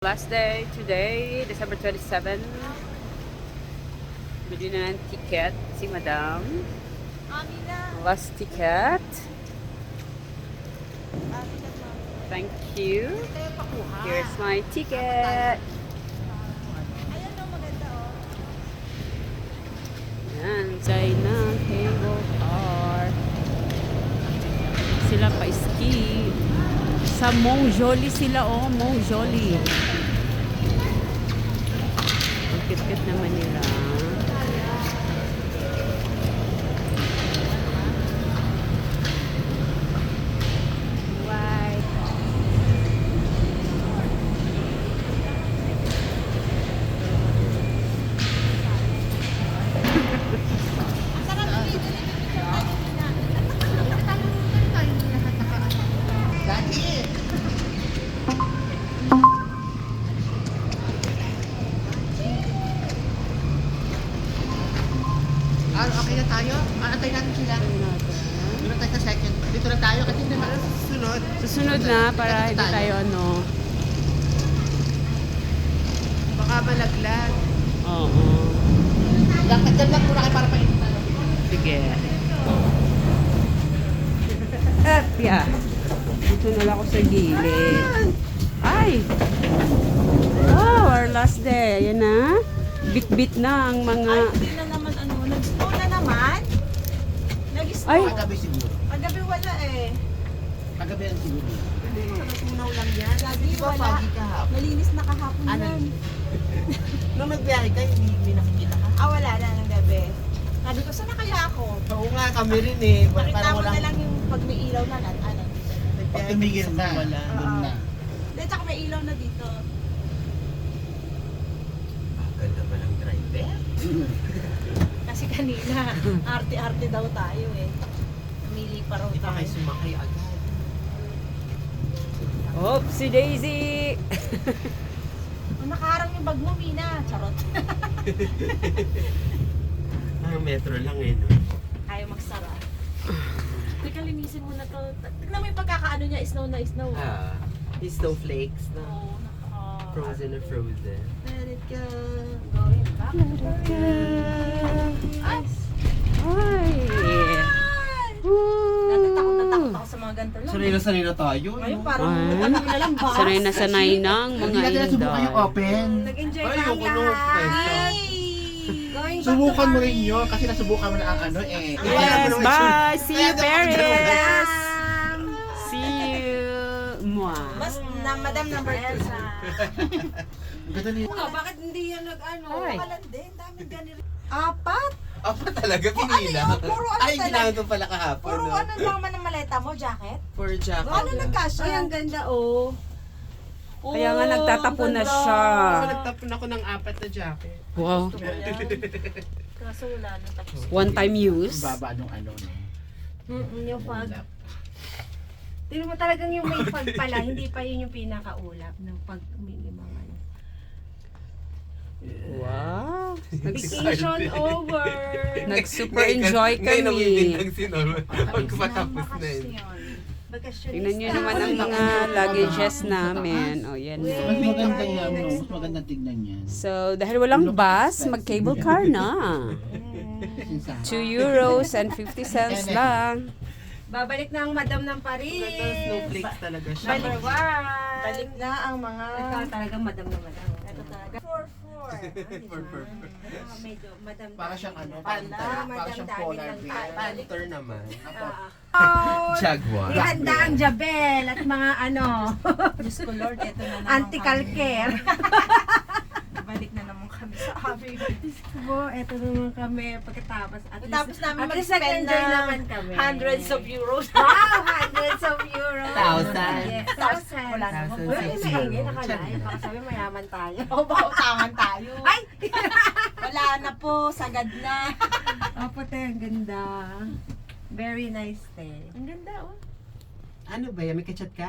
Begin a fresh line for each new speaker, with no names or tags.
Last day today, December 27. Bili na ng ticket si Madam. Last ticket. Thank you. Here's my ticket. Yan, China cable car. Sila pa ski. Sa Mont Joli sila, oh, Mont Joli. Ang kit-kit naman nila. Why?
Okay na tayo? Antay natin sila. Dito na tayo sa second. Dito na tayo kasi hindi naman susunod.
Susunod na para hindi tayo ano.
Baka malaglag.
Oo.
Dyan lang muna kayo para painitan.
Sige. Yeah. Dito na lang ako sa gilid. Ay! Oh, our last day. Ayan na. Bit-bit na ang mga...
Ay, hindi na naman ano, nag-snow na naman. Nag-snow.
Ay!
Kagabi siguro.
Kagabi wala eh.
Kagabi yan siguro.
Hindi, natunaw lang yan. Lagi
Di ba
wala.
pagi kahapon?
Nalinis na kahapon
Ano?
yan.
Nung nagbiyahe ka, hindi nakikita ka.
Ah, wala na ng gabi. Sabi ko, sana kaya ako?
Oo nga, kami rin eh.
Pakita
Parang
mo
walang...
na lang yung pag may ilaw na ano.
Pag tumigil na. Wala, doon na.
Hindi, tsaka may ilaw na dito.
Ganda ba ng driver?
Kasi kanina, arte-arte daw tayo eh. Namili pa raw
Di ba kayo
tayo.
sumakay agad?
Oopsie daisy!
Oh, nakaharang yung bag mo, Mina. Charot.
Metro lang eh, no?
Ayaw magsara. Teka, linisin mo na to. Tignan mo yung pagkakaano niya, snow na snow.
Snowflakes na.
Oo,
Frozen na frozen.
Let it go. Going back. Ay!
Ay!
Dati takot na takot ako sa mga ganito lang.
Sanay na tayo.
Ngayon parang
Ay.
ano na lang ba?
Sanay na sanay ng mga
Hindi natin nasubukan yung
inday.
open.
Nag-enjoy
Ay,
ka
ayoko
ang
nung
lahat.
kwento.
Going back
Subukan
to
mo rin
Paris.
yun kasi nasubukan mo na ang ano eh.
Yes, bye! See you, Paris!
Madam.
See you! Mwah!
Mas na Madam number 2 sa...
Ganda niya.
Bakit hindi yan nag-ano?
Ay.
Makalandi, daming ganito. Apat?
Apa talaga
Ano
pinila?
yun? Puro ano
Ay,
talaga?
ginamit mo pala kahapon.
Puro
no?
ano naman ang maleta mo? Jacket?
For jacket.
Ano nagkasya?
Ay, ang ganda, oh.
Kaya nga nagtatapon na siya.
Ako nagtapon ako ng 4 na jacket.
Wow.
Kaso wala na tapos.
One-time use.
Baba nung ano. no?
Yung pag... Tignan mo talagang yung may pag pala, hindi pa yun yung pinakaulap ng pag minimum ano.
Wow.
Vacation over!
Nag-super enjoy kami.
Pagpatapos na yun.
Vacation.
Tingnan nyo naman ang mga luggages namin. O, yan na.
Mas maganda yan. Mas maganda tignan yan.
So, dahil walang bus, mag-cable car na. 2 euros and 50 cents lang.
Babalik na ang Madam ng Paris!
Ganda snowflakes talaga siya.
Number 1!
Balik na ang mga...
Ito talagang Madam na Madam.
Ito talaga. 4-4.
Medyo Madam.
Para siyang ano,
Pala,
para siyang
Madam
polar
Dami
bear.
lang
Hunter naman. Ako,
Oh!
jaguar.
Ihanda ang Jabel at mga ano,
Diyos ko Lord, ito na naman
anti-calcare.
Balik na naman kami sa amin.
Bo, eto naman kami pagkatapos.
Tapos namin
at least
mag-spend
nag-enjoy
na
naman kami.
hundreds of euros.
Wow, hundreds of euros.
Thousand.
Yes, thousands.
Wala naman.
Thousands.
Wala yung maingay, nakalain. Baka sabi mayaman tayo.
O ba, utangan tayo.
Ay!
Wala na po, sagad na.
Opo, te, ang ganda. Very nice, te.
Ang ganda, oh.
Ano ba yan? May kachat ka?